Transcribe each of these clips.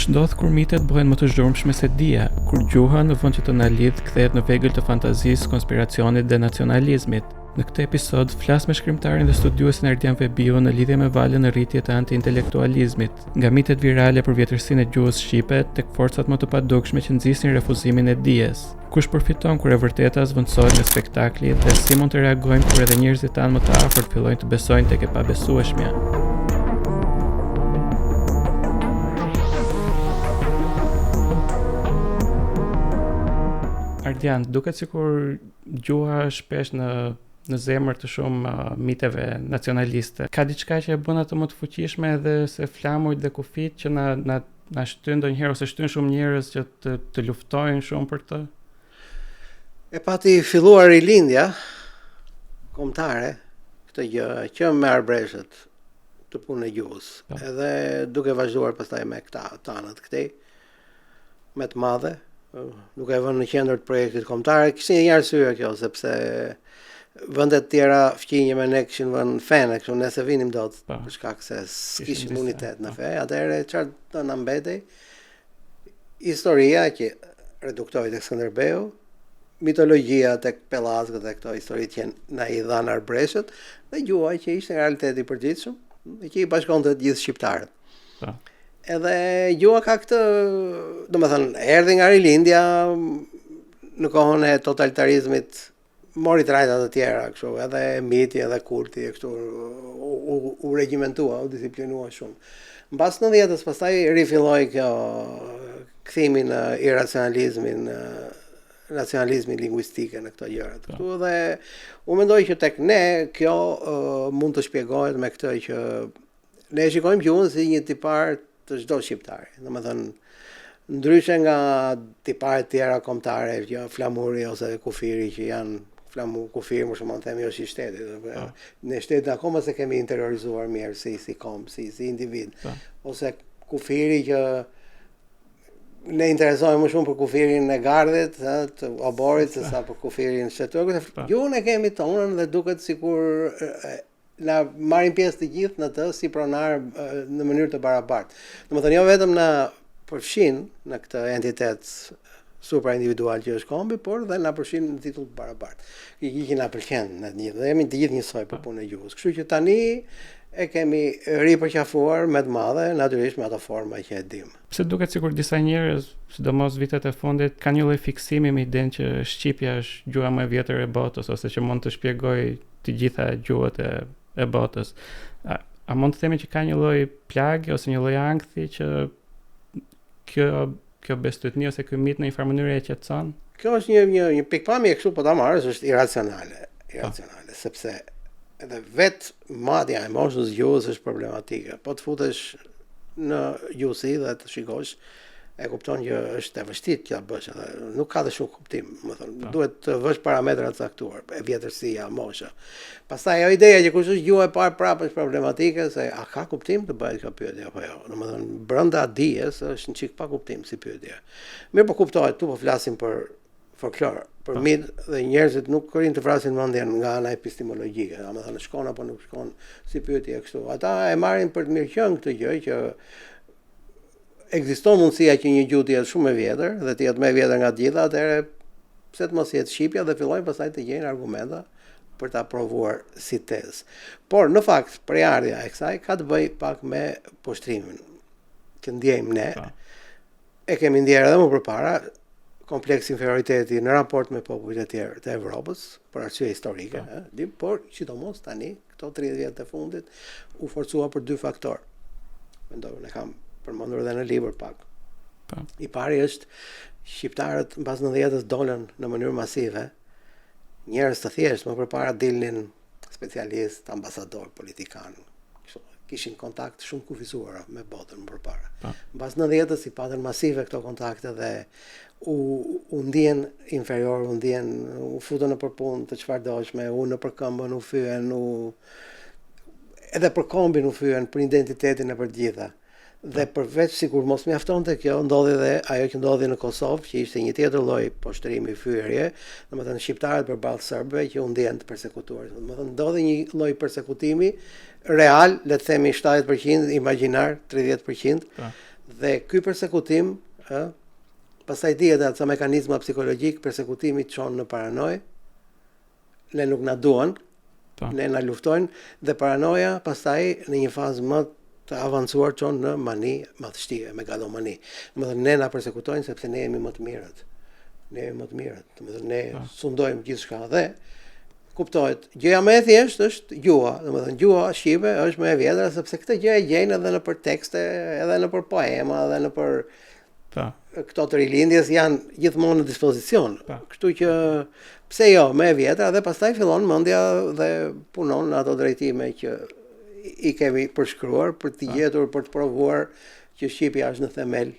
Ç'ndodh kur mitet bëhen më të zhurmshme se dia, kur gjuha në vend që të na lidh kthehet në vegël të fantazisë, konspiracionit dhe nacionalizmit. Në këtë episod flas me shkrimtarin dhe studiuesin Ardian Vebiu në lidhje me valën e rritje të anti-intelektualizmit, nga mitet virale për vjetërsinë e gjuhës shqipe tek forcat më të padukshme që nxisin refuzimin e dijes. Kush përfiton kur e vërteta zvendësohet nga spektakli dhe si mund të reagojmë kur edhe njerëzit tanë më të afërt fillojnë të besojnë tek e pabesueshmja? Ardian, duket sikur gjuha shpesh në zemër të shumë miteve nacionaliste. Ka diçka që e bën atë më të fuqishme edhe se flamujt dhe kufit që na shtyn ndonjëherë ose shtyn shumë njerëz që të luftojnë shumë për këtë? E pati filluar rilindja kombëtare këtë gjë që me arbreshët të punë e gjuhës. Edhe duke vazhduar pastaj me këta tanët këtej me të madhe, duke e vënë në qendër të projektit kombëtar. Kishte një arsye kjo, sepse vendet tjera fqinje me ne kishin vënë fenë, kështu ne se vinim dot për shkak se s'kishim imunitet në fe. Atëherë çfarë do na mbetej? Historia që reduktoi tek Skënderbeu, mitologjia tek Pellazgët dhe këto histori që na i dhan arbreshët, dhe gjuha që ishte realiteti i përgjithshëm, dhe që i bashkonte të gjithë shqiptarët. Edhe gjuha ka këtë, domethënë, erdhi nga rilindja në kohën e totalitarizmit, mori trajta të tjera, kështu, edhe miti, edhe kulti, kështu, u regjimentua, u disiplinua shumë. Mbas 90-s pastaj rifilloi kjo kthimi në irracionalizmin, nacionalizmin lingvistike në këto gjëra. Kështu dhe u mendoj që tek ne kjo mund të shpjegohet me këtë që ne shikojmë gjuhën si një tipar të çdo shqiptari. Domethënë, ndryshe nga tiparet tjera kombëtare, që flamuri ose kufiri që janë kufiri, më shumë themi është i shtetit. Ne shtetin akoma se kemi interiorizuar mirë si kombë, si individ. Ose kufiri që ne interesojmë më shumë për kufirin e gardhit, të oborit, se sa për kufirin shtetor. Gjuhën e kemi tonën dhe duket sikur na marrin pjesë të gjithë në të si pronar në mënyrë të barabartë. Domethënë jo vetëm na përfshin në këtë entitet supra-individual që është kombi, por dhe na përfshin në titull të barabartë. Që na pëlqen në të gjithë, dhe jemi të gjithë njësoj për punën e gjuhës. Kështu që tani e kemi ripërqafuar me të madhe, natyrisht me ato forma që e dim. Pse duket sikur disa njerëz, sidomos vitet e fundit, kanë një lloj fiksimi me idenë që shqipja është gjuha më e vjetër e botës, ose që mund të shpjegojë të gjitha gjuhët e botës. A mund të themi që ka një lloj plagë ose një lloj ankthi që kjo bestytni ose ky mit në një farë mënyrë e qetëson? Kjo është një pikpamje kështu, po ta marrësh, është iracionale, sepse edhe vetë madja e moshës gjuhës është problematike. Po të futesh në gjuhësi dhe të shikosh, e kupton që është e vështirë që ta bësh, edhe nuk ka dhe shumë kuptim, më thënë, duhet të vësh parametra të caktuar, e vjetërsia, mosha. Pastaj ajo ideja që kush është gjuha e parë prapë është problematike, se a ka kuptim të bëhet kjo pyetje apo jo. Domethënë brenda dijes është një çik pa kuptim si pyetje. Mirë, po kuptohet, tu po flasim për folklor, për mit, dhe njerëzit nuk rrin të vrasin mendjen nga ana epistemologjike, domethënë shkon apo nuk shkon si pyetje kështu. Ata e marrin për të mirëqenë këtë gjë që ekziston mundësia që një gjuhë të jetë shumë e vjetër dhe të jetë më e vjetër nga të gjitha, atëherë pse të mos jetë shqipja, dhe fillojnë pastaj të gjejnë argumenta për ta provuar si tezë. Por në fakt, përjardhja e kësaj ka të bëjë pak me poshtrimin që ndjejmë ne. E kemi ndjerë edhe më përpara kompleks inferioriteti në raport me popujt e tjerë të Evropës, për arsye historike, por sidomos tani, këto 30 vjet të fundit, u forcua për dy faktorë. Mendoj, ne kam përmendur edhe në libër pak. I pari është shqiptarët mbas 90-s dolën në mënyrë masive, njerëz të thjeshtë, më përpara dilnin specialistë, ambasador, politikanë, kishin kontakt shumë kufizuara me botën më përpara. Mbas 90-s i patën masive këto kontakte dhe u ndjen inferior, u futën në përpunë të çfarëdoshme, u në përkëmbën u fyen, edhe për kombin u fyen, për identitetin e për gjitha. Dhe përveç sikur mos mjaftonte kjo, ndodhi dhe ajo që ndodhi në Kosovë, që ishte një tjetër lloj poshtrimi fyerje, domethënë shqiptarët përballë serbëve që u ndjen të përsekutuar. Domethënë ndodhi një lloj persekutimi real, le të themi 70%, imagjinar 30%, Dhe ky persekutim, pastaj dihet atë sa mekanizma psikologjik, persekutimi çon në paranojë. Ne nuk na duan, ne na luftojnë dhe paranoja pastaj në një fazë më të avancuar çon në mani madhështie, megalomani. Domethënë ne na përsekutojnë sepse ne jemi më të mirët. Ne jemi më të mirët. Domethënë ne sundojmë gjithçka dhe kuptohet. Gjëja më e thjeshtë është gjua. Domethënë gjua shqipe është më e vjetër sepse këtë gjë e gjejnë edhe në për tekste, edhe në për poema, edhe në për këto të rilindjes janë gjithmonë në dispozicion. Kështu që pse jo, më e vjetër dhe pastaj fillon mendja dhe punon në ato drejtime që i kemi përshkruar për të gjetur, për të provuar që shqipja është në themel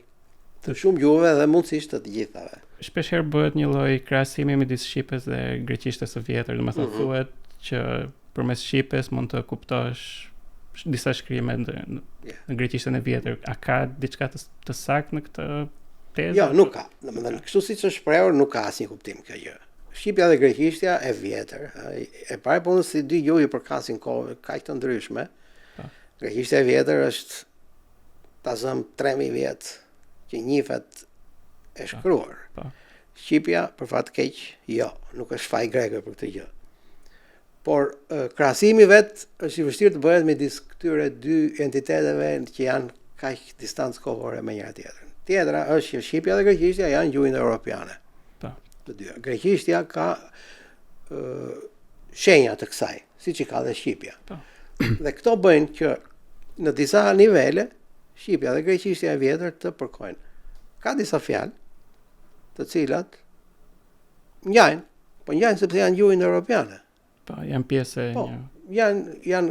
të shumë gjuhëve dhe mundësisht të gjithave. Shpeshherë bëhet një lloj krahasimi midis shqipes dhe greqishtes së vjetër, domethënë thuhet që përmes shqipes mund të kuptosh disa shkrime në greqishtën e vjetër. A ka diçka të saktë në këtë tezë? Jo, nuk ka. Domethënë, kështu siç është shprehur, nuk ka asnjë kuptim kjo gjë. Shqipja dhe greqishtja e vjetër, e para punës si dy gjuhë i përkasin kohë kaq të ndryshme. Greqishtja e vjetër është tazëm 3000 vjet që njihet e shkruar. Shqipja për fat keq, jo, nuk është faj greke për këtë gjë. Por krahasimi vet është i vështirë të bëhet midis këtyre dy entiteteve që janë kaq distancë kohore me njëra tjetrën. Tjetra është që shqipja dhe greqishtja janë gjuhë indoeuropiane. Të dyja. Greqishtja ka shenja të kësaj, siç i ka dhe shqipja. Dhe këto bëjnë që në disa nivele shqipja dhe greqishtja e vjetër të përkojnë. Ka disa fjalë të cilat ngjajnë, po ngjajnë sepse janë gjuhë indoeuropiane. Po, janë pjesë e një. Janë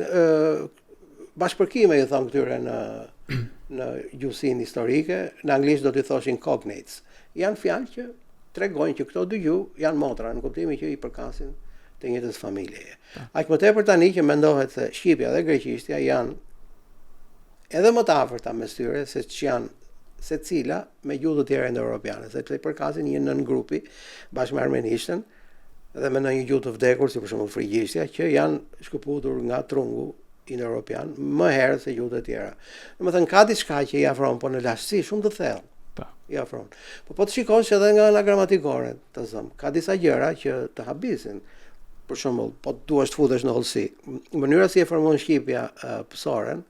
bashkëpërkime i thon këtyre në gjuhësinë historike, në anglisht do t'i thoshin cognates. Janë fjalë që tregojnë që këto dy gjuhë janë motra në kuptimin që i përkasin të njëjtës familjeje. Aq më tepër tani që mendohet se shqipja dhe greqishtja janë edhe më të afërta mes tyre se që janë secila me gjuhë të tjera indoeuropiane, sepse i përkasin një nën grupi bashkë me armenishtën dhe me një gjuhë të vdekur si për shembull frigjigjtja që janë shkëputur nga trungu indoeuropian më herët se gjuhët e tjera. Domethënë ka diçka që i afron, po në lashtësi shumë të thellë. I afron. Po të shikosh edhe nga ana gramatikore, të zëm, ka disa gjëra që të habisin. Për shembull, po duhesh të futesh në hollësi. Mënyra si e formon shqipja pësoren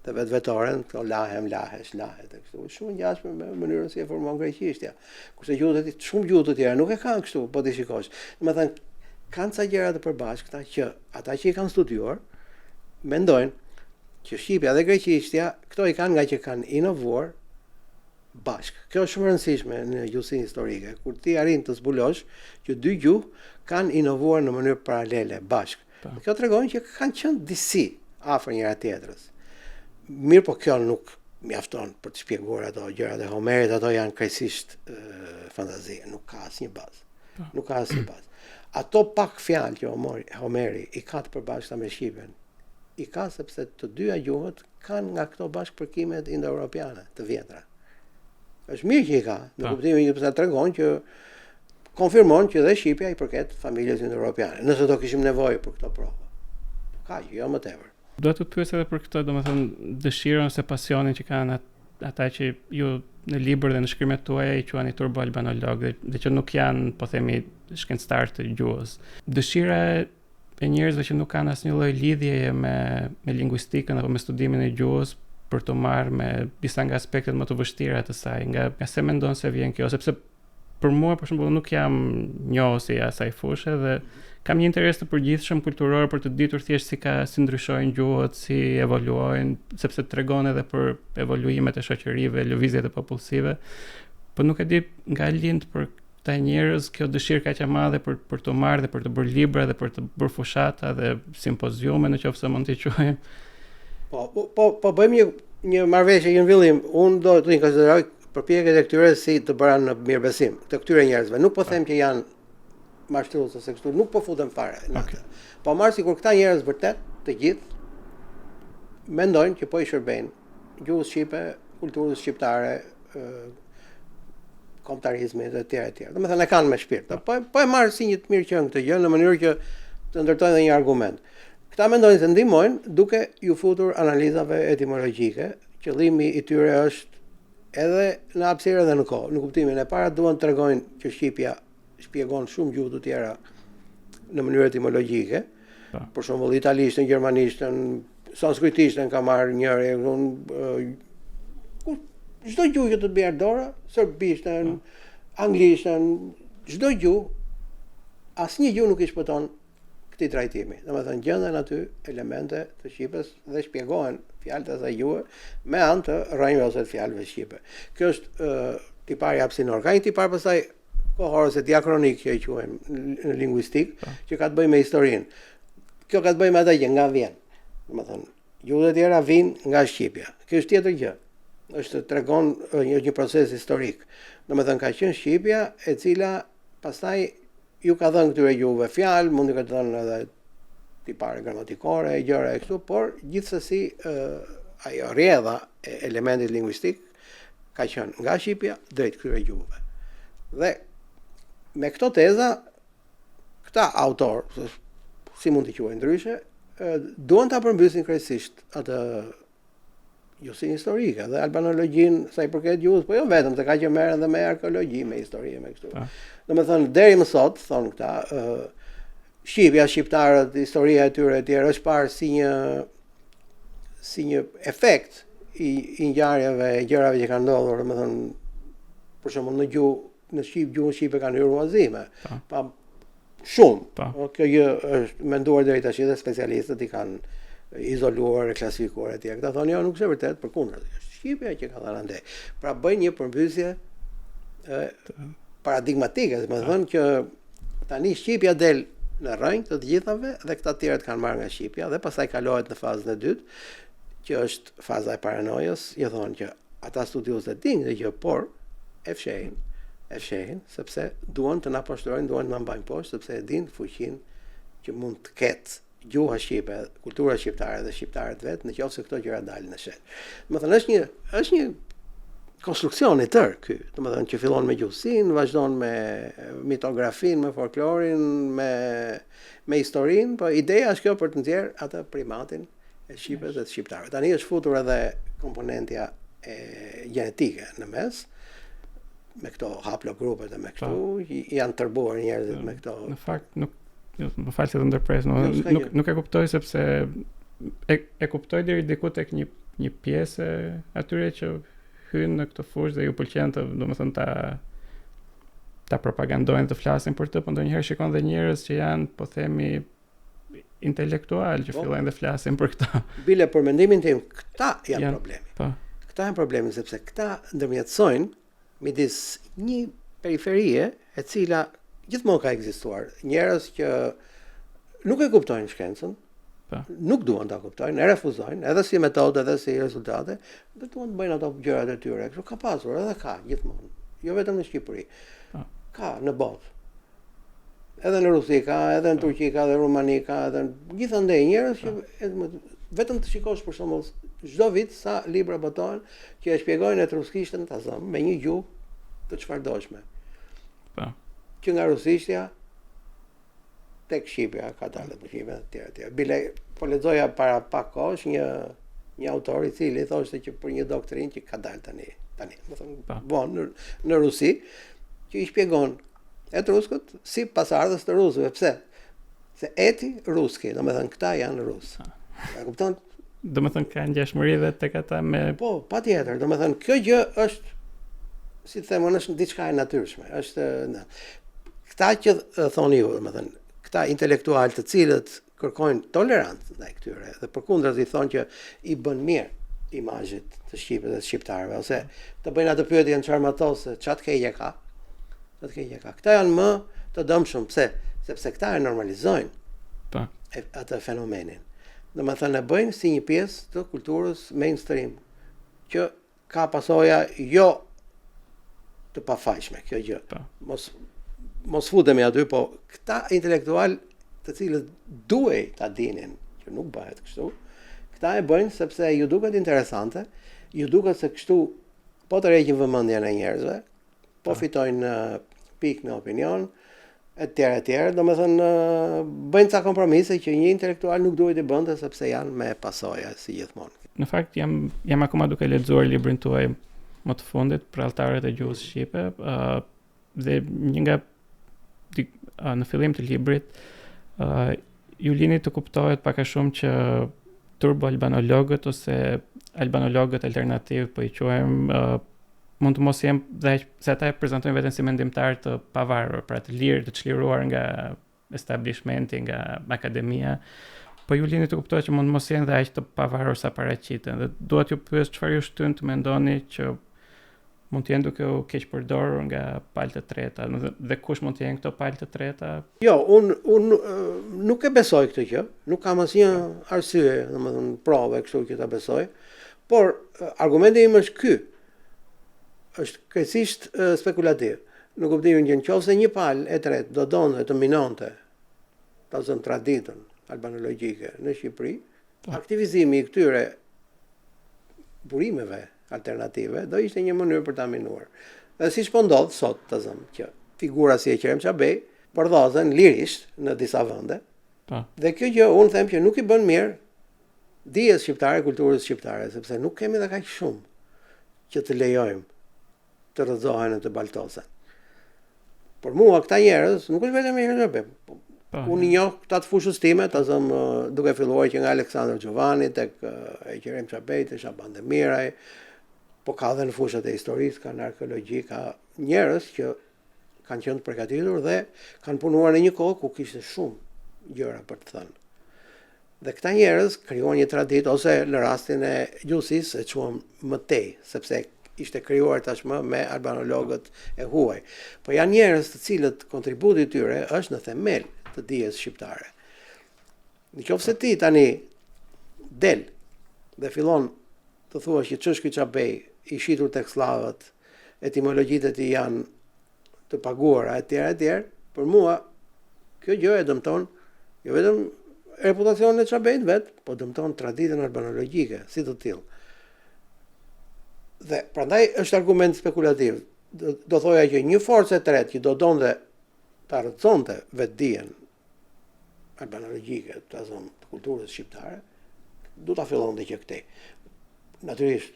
dhe vetvetoren, këto lahem, lahesh, lahet e kështu. Shumë ngjashme me mënyrën si e formon greqishtja. Kurse shumë gjuhë të tjera nuk e kanë kështu, po të shikosh. Domethënë kanë ca gjëra të përbashkëta që ata që i kanë studiuar mendojnë që shqipja dhe greqishtja këto i kanë nga që kanë inovuar bashk. Kjo është shumë e rëndësishme në gjuhësinë historike, kur ti arrin të zbulosh që dy gjuhë kanë inovuar në mënyrë paralele bashk. Kjo tregon që kanë qenë disi afër njëra tjetrës. Mirë, po kjo nuk mjafton për të shpjeguar ato gjërat e Homerit, ato janë krejtësisht fantazi, nuk ka asnjë bazë. Nuk ka asnjë bazë. Ato pak fjalë që Homeri i ka të përbashkëta me shqipen, i ka sepse të dyja gjuhët kanë nga këto bashkëpërkimet indoeuropiane të vjetra. Është mirë që i ka, në kuptimin që pse tregon që konfirmon që dhe shqipja i përket familjes indoeuropiane, nëse do kishim nevojë për këtë provë. Ka që jo më tepër. Do të pyes edhe për këtë, domethënë dëshirën ose pasionin që kanë ata që ju në libër dhe në shkrimet tuaja i quani turbo-albanolog dhe që nuk janë, po themi, shkencëtar të gjuhës. Dëshira e njerëzve që nuk kanë asnjë lloj lidhjeje me lingvistikën apo me studimin e gjuhës për të marrë me disa nga aspektet më të vështira të saj, nga se mendon se vjen kjo, sepse për mua për shembull nuk jam njohës i asaj fushë dhe kam një interes të përgjithshëm kulturor për të ditur thjesht si ndryshojnë gjuhët, si evoluojnë, sepse tregon edhe për evoluimet e shoqërive, lëvizjet e popullsive, por nuk e di nga lind për këta njerëz kjo dëshirë kaq e madhe për të marrë dhe për të bërë libra dhe për të bërë fushata dhe simpoziume nëse mund t'i quajmë. Po bëjmë një marrëveshje në fillim. Unë do të konsideroj përpjekjet e këtyre si të bëra në mirëbesim të këtyre njerëzve. Nuk po them që janë mashtrues ose kështu, nuk po futem fare në atë. Po marr sikur këta njerëz vërtet, të gjithë mendojnë që po i shërbejnë gjuhës shqipe, kulturës shqiptare, kombëtarizmit e tjera. Domethënë e kanë me shpirt. Po e marr si një të mirë qenë këtë gjë në mënyrë që të ndërtojnë një argument. Këta mendojnë se ndihmojnë duke ju futur analizave etimologjike. Qëllimi i tyre është edhe në hapësirë dhe në kohë. Në kuptimin e parë duan të tregojnë që shqipja shpjegon shumë gjuhë të tjera në mënyrë etimologjike. Për shembull italishtën, gjermanishtën, sanskritishtën ka marrë njëri, çdo gjuhë që të të bjerë dora, serbishtën, anglishtën, çdo gjuhë, asnjë gjuhë nuk i shpëton këtij trajtimi. Domethënë gjenden aty elemente të shqipes dhe shpjegohen fjalët e asaj gjuhë me anë të rrënjve ose të fjalëve shqipe. Kjo është tipari hapësinor. Ka një tipar pastaj kohor ose diakronik që e quajmë në lingvistik, që ka të bëjë me historinë. Kjo ka të bëjë me atë që nga vjen. Domethënë gjuhët e tjera vijnë nga shqipja. Kjo është tjetër gjë. Është tregon një proces historik. Domethënë ka qenë shqipja e cila pastaj ju ka dhënë këtyre gjuhëve fjalë, mund të ketë dhënë edhe tipare gramatikore, gjëra e kështu, por gjithsesi ajo rrjedha e elementit lingvistik ka qenë nga shqipja drejt këtyre gjuhëve. Dhe me këto teza, këta autor, si mund të quajnë ndryshe, duan ta përmbysin krejtësisht atë gjuhësinë historike dhe albanologjinë sa i përket gjuhës, po jo vetëm, se ka që merren edhe me arkeologji, me histori, me kështu. Domethënë deri më sot, thonë këta, shqipja, shqiptarët, historia e tyre e tjerë është parë si një efekt i ngjarjeve, gjërave që kanë ndodhur, domethënë për shembull në gjuhën shqipe kanë hyrë huazime. Pa shumë. Kjo gjë është menduar deri tash dhe specialistët i kanë izoluar e klasifikuar etj. Këta thonë jo, nuk është e vërtet, përkundër, është shqipja që ka dhënë andej. Pra bëjnë një përmbysje paradigmatike, do të thonë që tani shqipja del në rrënjë të gjithave dhe këta të tjerët kanë marrë nga shqipja dhe pastaj kalohet në fazën e dytë, që është faza e paranojës, i thonë që ata studiosët e dinë që por e fshehin, sepse duan të na poshtrojnë, duan të na mbajnë poshtë, sepse e dinë fuqinë që mund të ketë gjuha shqipe, kultura shqiptare dhe shqiptarët vetë, nëse këto gjëra dalin në shet. Domethënë është një konstruksion i tërë ky, domethënë që fillon me gjuhësinë, vazhdon me mitografinë, me folklorin, me historinë, po ideja është kjo për të nxjerrë atë primatin e shqipes dhe të shqiptarëve. Tani është futur edhe komponentja gjenetike në mes, me këto haplogrupet dhe me këtu, janë tërbuar njerëzit me këto. Në fakt më falë se të ndërpres, nuk e kuptoj sepse e kuptoj deri diku tek një pjesë atyre që hynë në këtë fushë dhe ju pëlqen të, domethënë ta propagandojnë, të flasin për të, por ndonjëherë shikon dhe njerëz që janë, po themi, intelektual që fillojnë dhe flasin për këtë. Bile për mendimin tim, këta janë problemi. Këta janë problemi sepse këta ndërmjetësojnë midis një periferie e cila gjithmonë ka ekzistuar. Njerëz që nuk e kuptojnë shkencën, nuk duan ta kuptojnë, e refuzojnë, edhe si metodë, edhe si rezultate, dhe duan të bëjnë ato gjërat e tyre. Kështu ka pasur, edhe ka gjithmonë. Jo vetëm në Shqipëri. Ka në botë. Edhe në Rusi ka, edhe në Turqi ka, edhe në Rumani ka, edhe gjithandej njerëz që vetëm të shikosh për shembull çdo vit sa libra botohen që e shpjegojnë etruskishtën ta zëm me një gjuhë të çfarëdoshme. Që nga rusishtja tek shqipja ka dalë për shqipja tjera. Bile po lexoja para pak kohësh një autor i cili thoshte që për një doktrinë që ka dalë tani, do të thonë, në Rusi, që i shpjegon etruskët si pasardhës të rusëve. Pse? Se eti ruski, domethënë këta janë rusë. E kupton? Domethënë ka ngjashmëri edhe tek ata me patjetër, domethënë kjo gjë është, si të them, është diçka e natyrshme. Është këta që thoni ju, domethënë, këta intelektual të cilët kërkojnë tolerancë ndaj këtyre dhe përkundër i thonë që i bën mirë imazhit të shqipëve dhe të shqiptarëve, ose të bëjnë atë pyetjen çarmatose, çat keqje ka. Këta janë më të dëmshëm, pse? Sepse këta e normalizojnë atë fenomenin. Domethënë e bëjnë si një pjesë të kulturës mainstream, që ka pasoja jo të pafajshme kjo gjë. Mos futemi aty, po këta intelektual të cilët duhej ta dinin që nuk bëhet kështu, këta e bëjnë sepse ju duket interesante, ju duket se kështu po të rreqin vëmendjen e njerëzve, po fitojnë pikë në opinion, etj. Domethënë bëjnë ca kompromise që një intelektual nuk duhet të bënte sepse janë me pasoja si gjithmonë. Në fakt jam akoma duke lexuar librin tuaj më të fundit për altarët e gjuhës shqipe, dhe një nga në fillim të librit ju lini të kuptohet pak a shumë që turbo-albanologët ose albanologët alternativ, po i quajmë, mund të mos jenë dhe se ata e prezantojnë veten si mendimtar të pavarur, pra të lirë, të çliruar nga establishmenti, nga akademia, po ju lini të kuptohet që mund të mos jenë dhe aq të pavarur sa paraqiten. Dhe dua t'ju pyes çfarë ju shtyn të mendoni që mund të jenë duke u keq përdorur nga palë të treta, dhe kush mund të jenë këto palë të treta? Jo, unë nuk e besoj këtë gjë, nuk kam asnjë arsye, domethënë provë kështu që ta besoj, por argumenti im është ky. Është krejtësisht spekulativ. Në kuptimin që nëse një palë e tretë do donte të minonte ta zon traditën albanologjike në Shqipëri, aktivizimi i këtyre burimeve alternative do ishte një mënyrë për ta minuar. Dhe siç po ndodh sot të zëm që figura si e Qerem Çabej përdhozen lirisht në disa vende. Dhe kjo gjë unë them që nuk i bën mirë dijes shqiptare, kulturës shqiptare, sepse nuk kemi dhe kaq shumë që të lejojmë të rrëzohen e të baltosen. Por mua këta njerëz nuk është vetëm Qerem Çabej. Unë i njoh këta të fushës time, të zëm duke filluar që nga Aleksandr Gjovani tek e Qerem Çabej, te Shaban Demiraj, po ka dhe në fushat e historisë, ka në arkeologji, ka njerëz që kanë qenë të përgatitur dhe kanë punuar në një kohë ku kishte shumë gjëra për të thënë. Dhe këta njerëz krijuan një traditë, ose në rastin e gjuhësisë e quam mëtej, sepse ishte krijuar tashmë me albanologët e huaj. Po janë njerëz të cilët kontributi i tyre është në themel të dijes shqiptare. Nëse ti tani del dhe fillon të thuash që ç'është ky Çabej i shitur tek sllavët, etimologjitë e tij janë të paguara etj, për mua kjo gjë e dëmton jo vetëm reputacionin e Çabejt vet, po dëmton traditën albanologjike si të tillë. Dhe prandaj është argument spekulativ. Do thoja që një forcë e tretë që do donte ta rrëzonte vetdijen albanologjike të kulturës shqiptare, do ta fillonte që këtej. Natyrisht,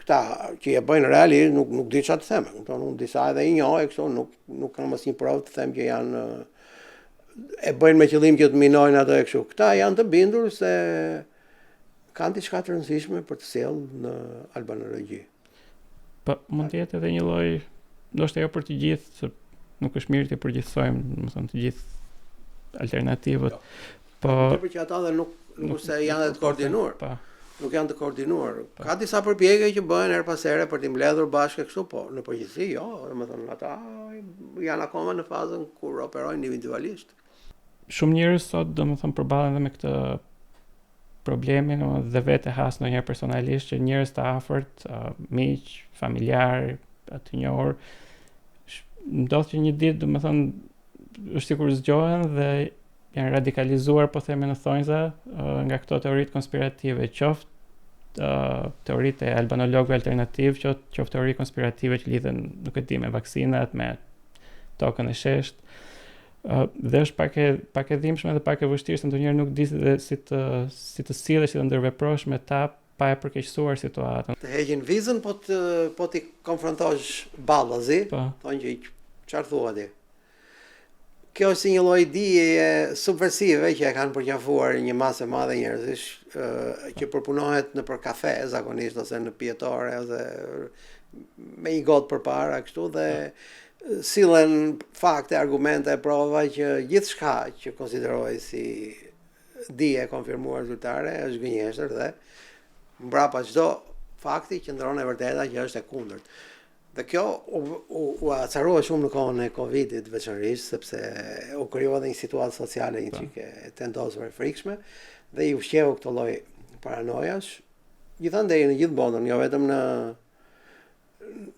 këta që e bëjnë realisht nuk di çfarë të them. Unë disa edhe i njoh, kështu nuk kam asnjë provë të them që janë e bëjnë me qëllim që të minojnë ato e kështu. Këta janë të bindur se kanë diçka të rëndësishme për të sjellë në albanologji. Po mund të jetë edhe një lloj, ndoshta jo për të gjithë, se nuk është mirë të përgjithsojmë, domethënë të gjithë alternativët. Po për që ata dhe nuk se janë të koordinuar. Nuk janë të koordinuar. Ka disa përpjekje që bëhen her pas here për t'i mbledhur bashkë kështu, po në përgjithësi jo, domethënë ata janë akoma në fazën kur operojnë individualisht. Shumë njerëz sot domethënë përballen edhe me këtë problemin dhe vetë has ndonjëherë personalisht që njerëz të afërt, miq, familjar, të njohur, ndodh që një ditë domethënë është sikur zgjohen dhe janë radikalizuar, po themi në thonjza, nga këto teoritë konspirative, qoftë teoritë e albanologëve alternativ, qoftë teori konspirative që lidhen, nuk e di, me vaksinat, me tokën e sheshtë. Dhe është pak e dhimbshme dhe pak e vështirë, se ndonjëherë nuk di si të sillesh, si të ndërveprosh me ta pa e përkeqësuar situatën. Të heqin vizën, po ti konfrontosh ballazi, thonë që çfarë thua ti? Kjo është si një lloj dije subversive që e kanë përqafuar një masë e madhe njerëzish që përpunohet në për kafe zakonisht, ose në pietore, ose me një gotë përpara kështu, dhe sillen fakte, argumente, prova që gjithçka që konsiderohej si dije konfirmuar zyrtare është gënjeshtër dhe mbrapa çdo fakti qëndron e vërteta që është e kundërt. Dhe kjo u acarua shumë në kohën e Covidit veçanërisht, sepse u krijua një situatë sociale një çike tendosur e frikshme dhe i ushqeu këtë lloj paranojash, gjithandej në gjithë botën, jo vetëm në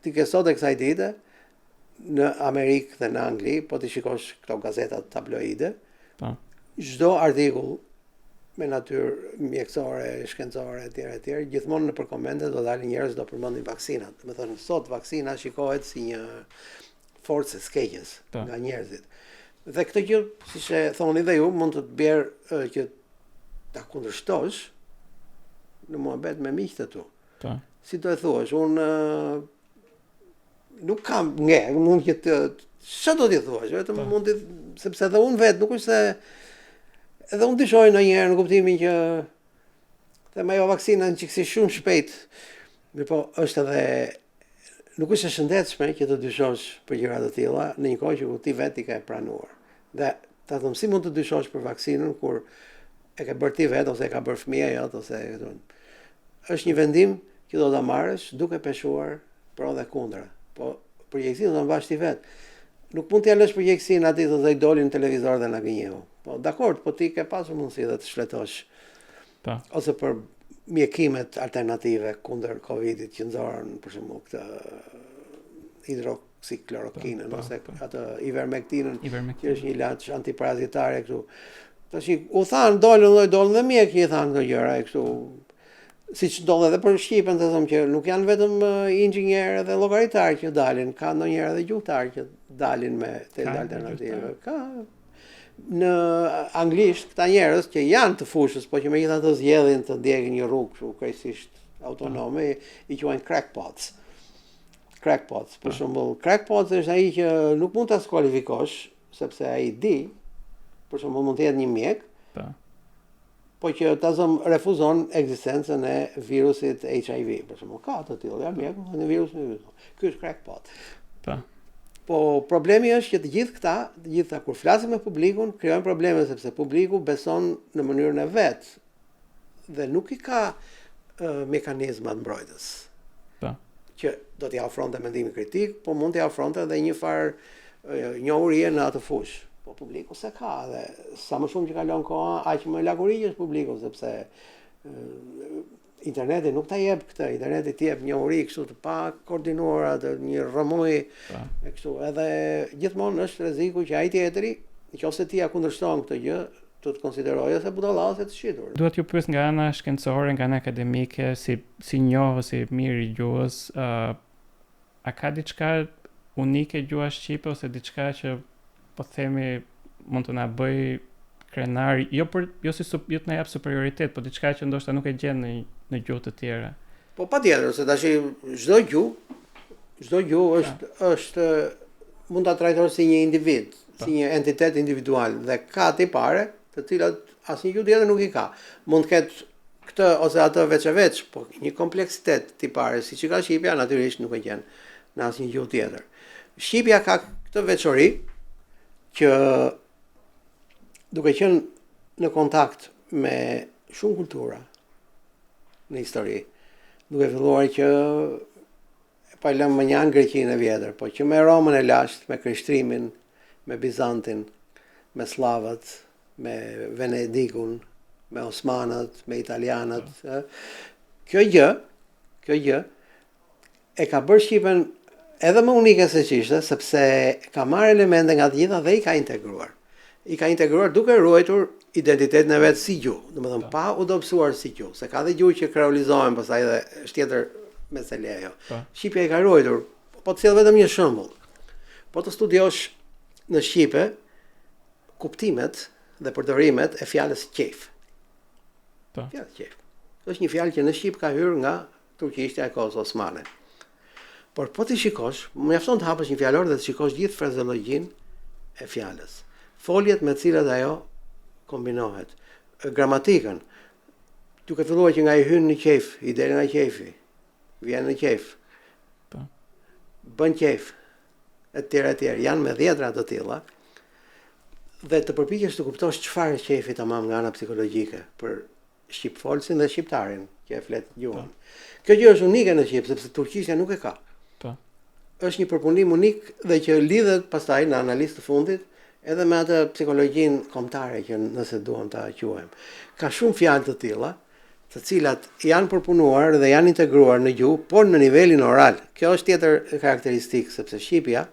ti ke sot e kësaj dite, në Amerikë dhe në Angli, po ti shikosh këto gazetat tabloide, çdo artikull me natyrë mjekësore, shkencore etj, gjithmonë në përkomente do dalin njerëz do përmendin vaksinat. Do të thonë sot vaksina shikohet si një forcë skeqjes nga njerëzit. Dhe këtë gjë, siç e thoni dhe ju, mund të të bjerë që ta kundërshtosh në muhabet me miqtë tu. si do e thuash, unë nuk kam mund që të çfarë do t'i thuash, vetëm mund të, sepse edhe unë vetë nuk është se edhe unë dyshoj ndonjëherë në kuptimin që them ajo vaksina në çiksi shumë shpejt, mirë po është edhe nuk është e shëndetshme që të dyshosh për gjëra të tilla në një kohë që ti vetë i ke pranuar. Dhe ta them si mund të dyshosh për vaksinën kur e ke bërë ti vetë ose e ka bërë fëmia jot ose është një vendim që do ta marrësh duke peshuar pro dhe kundra. Po përgjegjësinë do ta mbash ti vetë. Nuk mund t'ja lësh përgjegjësinë atij do të dolin në televizor dhe na gënjeu. Po dakord, po ti ke pasur mundësi dhe të shletosh. Po. Ose për mjekimet alternative kundër Covidit që nxorën për shembull këtë hidroksiklorokinën ose atë ivermektinën, që është një ilaç antiparazitare kështu. Tash u than dolën dhe mjek që i than këto gjëra kështu. Siç ndodh edhe për Shqipen, të them që nuk janë vetëm inxhinierë dhe llogaritarë që dalin, ka ndonjëherë edhe gjuhëtarë që dalin me teze alternative. Ka në anglisht këta njerëz që janë të fushës, po që megjithatë zgjedhin të ndjekin një rrugë kështu krejtësisht autonome, i quajnë crackpots. Crackpots, për shembull, crackpots është ai që nuk mund ta skualifikosh sepse ai di, për shembull mund të jetë një mjek, po që ta refuzon ekzistencën e virusit HIV, për shembull, ka të tillë, ja mjek, në virusin. Ky është crackpot. Po problemi është që të gjitha kur flasim me publikun, krijojnë probleme sepse publiku beson në mënyrën e vet dhe nuk i ka mekanizmat mbrojtës. Që do t'i ofronte mendimin kritik, po mund t'i ofronte edhe një farë njohurie në atë fushë. Po publiku se ka dhe sa më shumë që kalon koha, aq më lagurigjesh publiku sepse interneti nuk ta jep këtë, interneti t'i jep njohuri kështu të pa koordinuar atë një rrëmuj e kështu. Edhe gjithmonë është rreziku që ai tjetri, nëse ti ja kundërshton këtë gjë, të konsiderojë se budalla ose të shitur. Duhet ju pyes nga ana shkencore, nga ana akademike, si njohës, si mirë i gjuhës, a ka diçka unike gjuha shqipe ose diçka që po themi mund të na bëj krenar, jo të na jap superioritet, po diçka që ndoshta nuk e gjen në gjuhë të tjera. Po patjetër, se tash çdo gjuhë është mund ta trajtosh si një individ, si një entitet individual dhe ka tipare, të cilat asnjë gjuhë tjetër nuk i ka. Mund të ketë këtë ose atë veç, po një kompleksitet tipare, siç ka shqipja, natyrisht nuk e gjen në asnjë gjuhë tjetër. Shqipja ka këtë veçori që duke qenë në kontakt me shumë kultura në histori, duke filluar që pa lëmë më njanë Greqinë e vjetër, po që me Romën e lashtë, me Krishtrimin, me Bizantin, me Slavët, me Venedikun, me Osmanët, me Italianët. Kjo gjë e ka bërë Shqipen edhe më unike se ç'ishte, sepse ka marrë elemente nga të gjitha dhe i ka integruar. I ka integruar duke ruajtur identitetin e vet si gjuhë, domethënë pa u dobësuar si gjuhë, se ka dhe gjuhë që kreolizohen pastaj dhe është tjetër mesele ajo. Shqipja i ka ruajtur, po të sjell vetëm një shembull. Po të studiosh në shqipe kuptimet dhe përdorimet e fjalës qejf. Fjalë qejf. Është një fjalë që në shqip ka hyrë nga turqishtja e kohës osmane. Por po ti shikosh, mjafton të hapësh një fjalor dhe të shikosh gjithë frazeologjinë e fjalës. Foljet me të cilat ajo kombinohet. Gramatikën, duke filluar që nga i hyn në qejf, i del nga qejfi, vjen në qejf. Bën qejf, etj. Janë me dhjetra të tilla. Dhe të përpiqesh të kuptosh çfarë është qejfi tamam nga ana psikologjike për shqipfolsin dhe shqiptarin që e flet gjuhën. Kjo gjë është unike në Shqip, sepse turqishtja nuk e ka. Është një përpunim unik dhe që lidhet pastaj në analizë të fundit edhe me atë psikologjinë kombëtare që nëse duam ta quajmë. Ka shumë fjalë të tilla, të cilat janë përpunuar dhe janë integruar në gjuhë, por në nivelin oral. Kjo është tjetër karakteristikë, sepse shqipja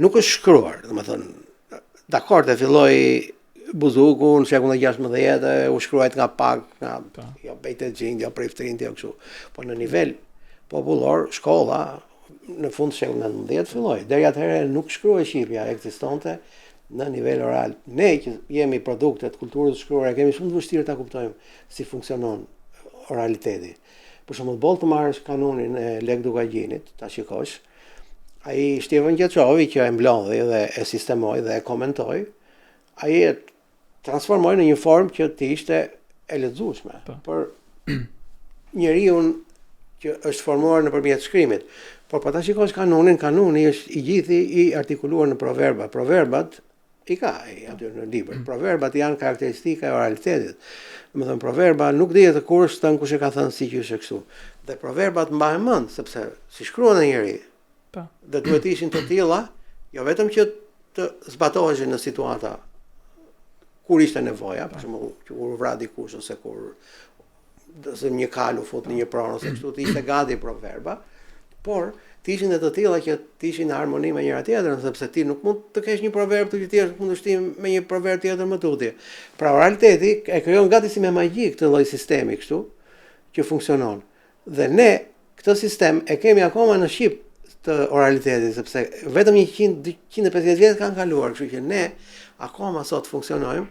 nuk është shkruar, domethënë, dakord e filloi Buzuku në shekullin e 16, u shkruajt nga pak, jo Bejtë Xhinj, jo Priftrint, jo kështu. Po në nivel popullor, shkolla në fund të shekullit 19 filloi. Deri atëherë nuk shkruhej shqipja, ekzistonte në nivel oral. Ne që jemi produktet kulturës shkruare, kemi shumë të vështirë ta kuptojmë si funksionon oraliteti. Për shembull, boll të marrësh kanunin e Lek Dugagjinit, ta shikosh, ai Shtjevan Gjaçovi që e mblodhi dhe e sistemoi dhe e komentoi, ai e transformoi në një formë që të ishte e lexueshme për njeriu që është formuar nëpërmjet shkrimit. Por po ta shikosh kanuni është i gjithë i artikuluar në proverba. Proverbat i ka aty në libër. Proverbat janë karakteristika e oralitetit. Domethënë proverba nuk dihet kur stën kush e ka thënë si që është kështu. Dhe proverbat mbahen mend sepse si shkruan njëri. Po. Dhe duhet ishin të tilla, jo vetëm që të zbatoheshin në situata kur ishte nevoja, për shembull, kur vra dikush ose kur një kalu fut në një pronë ose kështu, të ishte gati proverba, por të ishin dhe të tilla që të ishin në harmoni me njëra tjetrën, sepse ti nuk mund të kesh një proverb të tjetër, nuk mund të shtim me një proverb tjetër më tutje. Pra oraliteti e krijon gati si me magji këtë lloj sistemi kështu që funksionon. Dhe ne këtë sistem e kemi akoma në shqip të oralitetit, sepse vetëm 150 vjet kanë kaluar, kështu që ne akoma sot funksionojmë,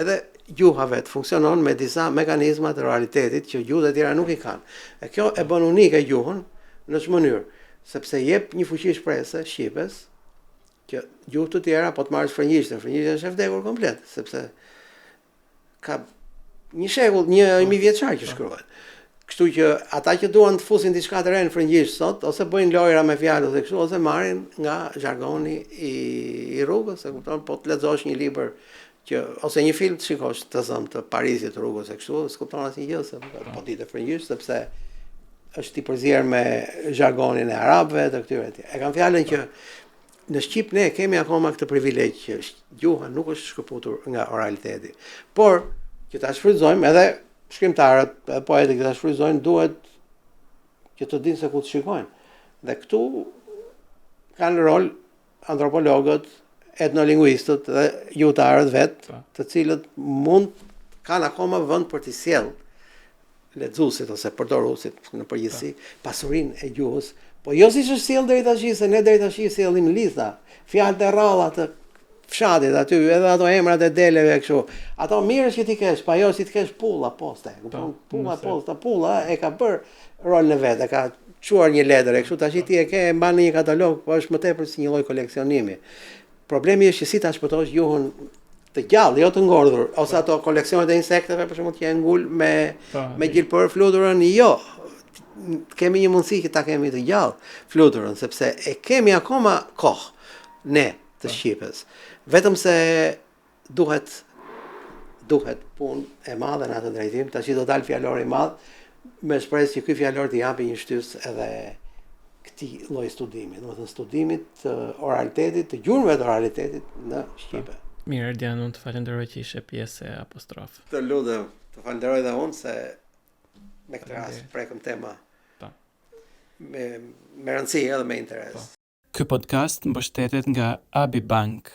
edhe gjuha vetë funksionon me disa mekanizma të oralitetit që gjuhët e tjera nuk i kanë. E kjo e bën unike gjuhën në çmë mënyrë, sepse jep një fuqi shpresë shqipes që gjuhët të tjera po të marrësh frëngjishtën është e vdekur komplet, sepse ka një shekull, 1000 vjeçar që shkruhet. Kështu që ata që duan të fusin diçka të re në frëngjisht sot, ose bëjnë lojra me fjalë ose kështu, ose marrin nga zhargoni i rrugës, e kupton, po të lexosh një libër që ose një film të shikosh të zëm të Parisit rrugës e kështu, s'kupton asnjë gjë se po ditë frëngjisht sepse është i përzier me zhargonin e arabëve të këtyre. E kam fjalën që në Shqip ne kemi akoma këtë privilegj që gjuha nuk është shkëputur nga oraliteti. Por që ta shfrytëzojmë edhe shkrimtarët, edhe poetët që ta shfrytëzojnë duhet që të dinë se ku të shikojnë. Dhe këtu kanë rol antropologët, etnolingvistët dhe gjuhëtarët vetë, të cilët kanë akoma vend për të sjellë lexuesit ose përdoruesit në përgjithësi pasurinë e gjuhës. Po jo siç është sjell deri tash, se ne deri tash sjellim lista, fjalët e rralla të fshatit aty, edhe ato emrat e deleve kështu. Ato mirë që ti kesh, pa jo si të kesh pulla poste. Pulla posta, pulla e ka bër rolin e vet, e ka çuar një letër e kështu, tash ti e ke mban në një katalog, po është më tepër si një lloj koleksionimi. Problemi është që si ta shpëtosh gjuhën të gjallë, jo të ngordhur, ose ato koleksionet e insekteve për shembull që e ngul me gjilpër fluturën, jo. Kemi një mundësi që ta kemi të gjallë fluturën, sepse e kemi akoma kohë ne të shqipës. Vetëm se duhet punë e madhe në atë drejtim, tash do dal fjalor i madh, me shpresë që ky fjalor të japi një shtys edhe këtij lloji studimi, domethënë studimit të oralitetit, të gjurmëve të oralitetit në Shqipe. Mirë, Erdian, unë të falenderoj që ishe pjesë e Apostrof. Të lutem, të falenderoj dhe unë se me këtë rast prekëm tema me rëndësi edhe me interes. Ky podcast mbështetet nga Abi Bank.